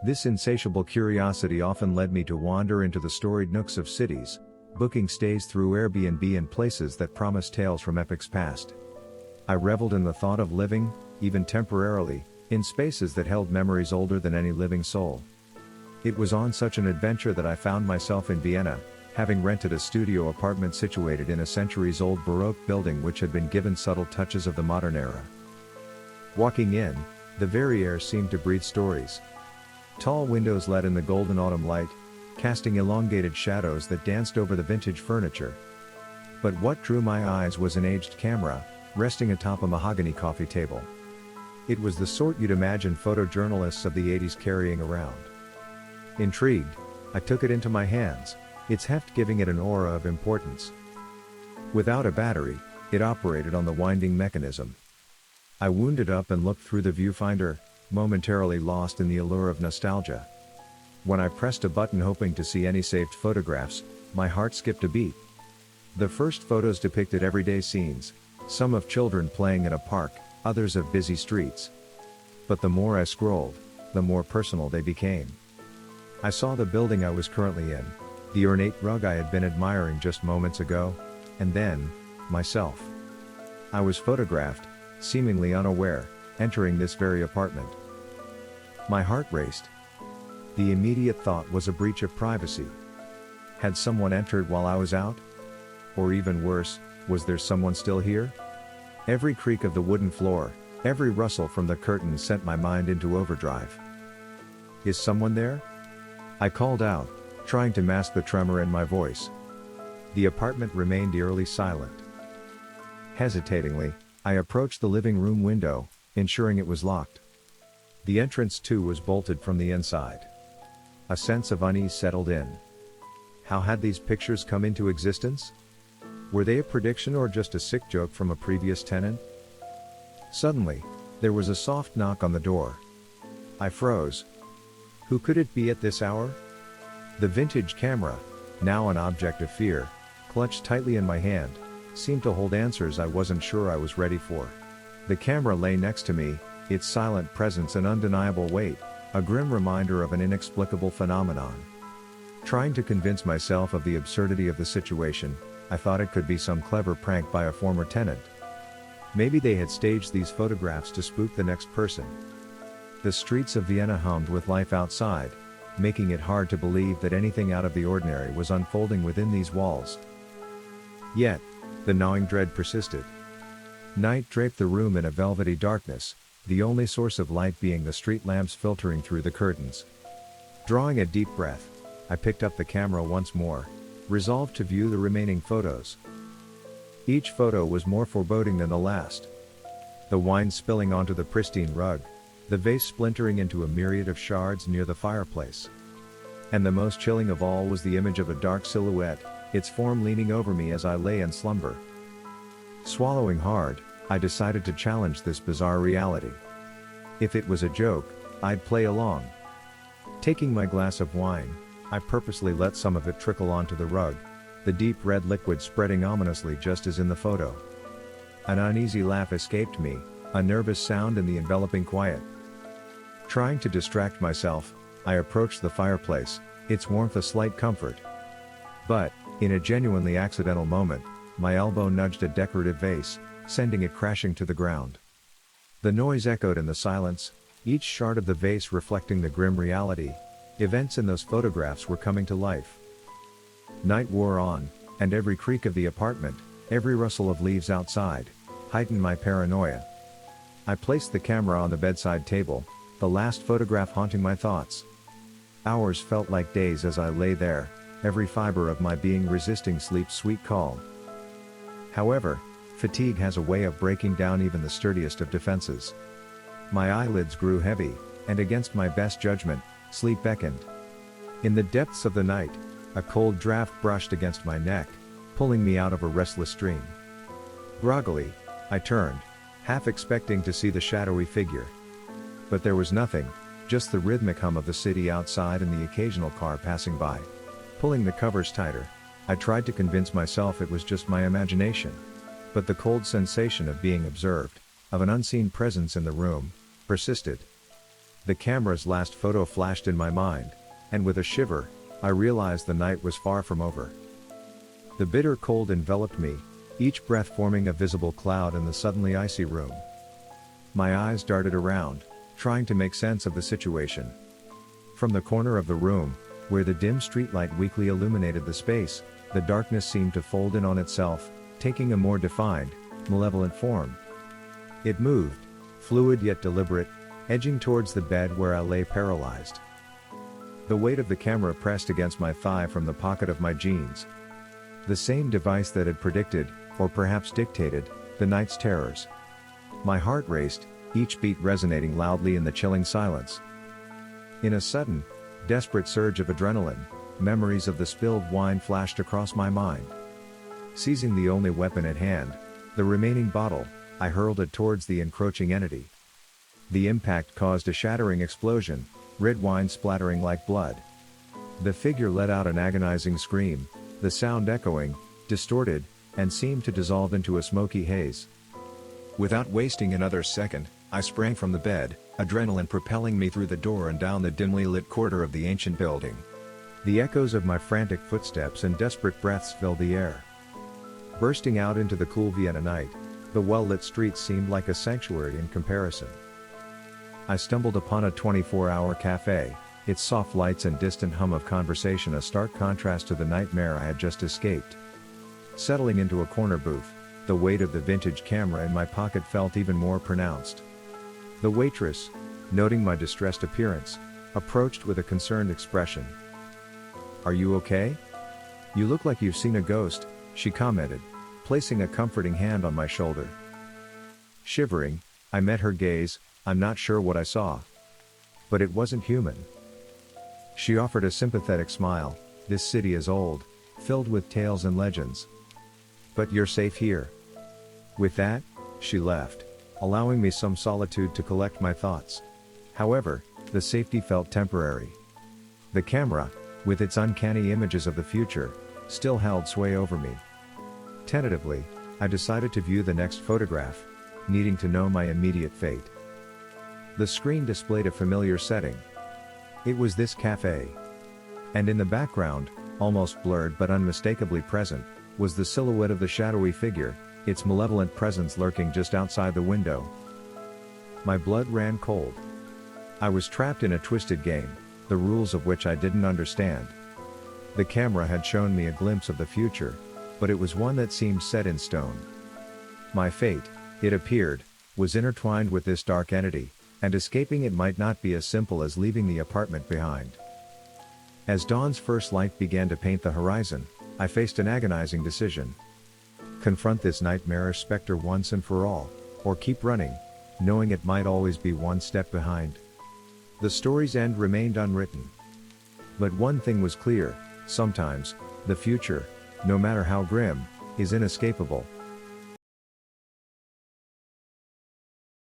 This insatiable curiosity often led me to wander into the storied nooks of cities, booking stays through Airbnb in places that promised tales from epochs past. I reveled in the thought of living, even temporarily, in spaces that held memories older than any living soul. It was on such an adventure that I found myself in Vienna, having rented a studio apartment situated in a centuries-old Baroque building which had been given subtle touches of the modern era. Walking in, the very air seemed to breathe stories. Tall windows let in the golden autumn light, casting elongated shadows that danced over the vintage furniture. But what drew my eyes was an aged camera, resting atop a mahogany coffee table. It was the sort you'd imagine photojournalists of the 80s carrying around. Intrigued, I took it into my hands, its heft giving it an aura of importance. Without a battery, it operated on the winding mechanism. I wound it up and looked through the viewfinder, momentarily lost in the allure of nostalgia. When I pressed a button hoping to see any saved photographs, my heart skipped a beat. The first photos depicted everyday scenes, some of children playing in a park, others of busy streets. But the more I scrolled, the more personal they became. I saw the building I was currently in, the ornate rug I had been admiring just moments ago, and then, myself. I was photographed, seemingly unaware, entering this very apartment. My heart raced. The immediate thought was a breach of privacy. Had someone entered while I was out? Or even worse, was there someone still here? Every creak of the wooden floor, every rustle from the curtains sent my mind into overdrive. "Is someone there?" I called out, trying to mask the tremor in my voice. The apartment remained eerily silent. Hesitatingly, I approached the living room window, ensuring it was locked. The entrance too was bolted from the inside. A sense of unease settled in. How had these pictures come into existence? Were they a prediction or just a sick joke from a previous tenant? Suddenly, there was a soft knock on the door. I froze. Who could it be at this hour? The vintage camera, now an object of fear, clutched tightly in my hand, seemed to hold answers I wasn't sure I was ready for. The camera lay next to me, its silent presence an undeniable weight, a grim reminder of an inexplicable phenomenon. Trying to convince myself of the absurdity of the situation, I thought it could be some clever prank by a former tenant. Maybe they had staged these photographs to spook the next person. The streets of Vienna hummed with life outside, making it hard to believe that anything out of the ordinary was unfolding within these walls. Yet, the gnawing dread persisted. Night draped the room in a velvety darkness, the only source of light being the street lamps filtering through the curtains. Drawing a deep breath, I picked up the camera once more, resolved to view the remaining photos. Each photo was more foreboding than the last. The wine spilling onto the pristine rug, the vase splintering into a myriad of shards near the fireplace. And the most chilling of all was the image of a dark silhouette, its form leaning over me as I lay in slumber. Swallowing hard, I decided to challenge this bizarre reality. If it was a joke, I'd play along. Taking my glass of wine, I purposely let some of it trickle onto the rug, the deep red liquid spreading ominously just as in the photo. An uneasy laugh escaped me, a nervous sound in the enveloping quiet. Trying to distract myself, I approached the fireplace, its warmth a slight comfort. But, in a genuinely accidental moment, my elbow nudged a decorative vase, sending it crashing to the ground. The noise echoed in the silence, each shard of the vase reflecting the grim reality. Events in those photographs were coming to life. Night wore on, and every creak of the apartment, every rustle of leaves outside, heightened my paranoia. I placed the camera on the bedside table, the last photograph haunting my thoughts. Hours felt like days as I lay there, every fiber of my being resisting sleep's sweet call. However, fatigue has a way of breaking down even the sturdiest of defenses. My eyelids grew heavy, and against my best judgment, sleep beckoned. In the depths of the night, a cold draft brushed against my neck, pulling me out of a restless dream. Groggily, I turned, half expecting to see the shadowy figure. But there was nothing, just the rhythmic hum of the city outside and the occasional car passing by. Pulling the covers tighter, I tried to convince myself it was just my imagination. But the cold sensation of being observed, of an unseen presence in the room, persisted. The camera's last photo flashed in my mind, and with a shiver, I realized the night was far from over. The bitter cold enveloped me, each breath forming a visible cloud in the suddenly icy room. My eyes darted around, trying to make sense of the situation. From the corner of the room, where the dim streetlight weakly illuminated the space, the darkness seemed to fold in on itself, taking a more defined, malevolent form. It moved, fluid yet deliberate, edging towards the bed where I lay paralyzed. The weight of the camera pressed against my thigh from the pocket of my jeans. The same device that had predicted, or perhaps dictated, the night's terrors. My heart raced, each beat resonating loudly in the chilling silence. In a sudden, desperate surge of adrenaline, memories of the spilled wine flashed across my mind. Seizing the only weapon at hand, the remaining bottle, I hurled it towards the encroaching entity. The impact caused a shattering explosion, red wine splattering like blood. The figure let out an agonizing scream, the sound echoing, distorted, and seemed to dissolve into a smoky haze. Without wasting another second, I sprang from the bed, adrenaline propelling me through the door and down the dimly lit corridor of the ancient building. The echoes of my frantic footsteps and desperate breaths filled the air. Bursting out into the cool Vienna night, the well-lit streets seemed like a sanctuary in comparison. I stumbled upon a 24-hour cafe, its soft lights and distant hum of conversation a stark contrast to the nightmare I had just escaped. Settling into a corner booth, the weight of the vintage camera in my pocket felt even more pronounced. The waitress, noting my distressed appearance, approached with a concerned expression. "Are you okay? You look like you've seen a ghost," she commented, placing a comforting hand on my shoulder. Shivering, I met her gaze. I'm not sure what I saw. But it wasn't human. She offered a sympathetic smile. "This city is old, filled with tales and legends. But you're safe here." With that, she left, allowing me some solitude to collect my thoughts. However, the safety felt temporary. The camera, with its uncanny images of the future, still held sway over me. Tentatively, I decided to view the next photograph, needing to know my immediate fate. The screen displayed a familiar setting. It was this cafe. And in the background, almost blurred but unmistakably present, was the silhouette of the shadowy figure, its malevolent presence lurking just outside the window. My blood ran cold. I was trapped in a twisted game, the rules of which I didn't understand. The camera had shown me a glimpse of the future, but it was one that seemed set in stone. My fate, it appeared, was intertwined with this dark entity, and escaping it might not be as simple as leaving the apartment behind. As dawn's first light began to paint the horizon, I faced an agonizing decision. Confront this nightmarish specter once and for all, or keep running, knowing it might always be one step behind. The story's end remained unwritten. But one thing was clear: sometimes, the future, no matter how grim, is inescapable.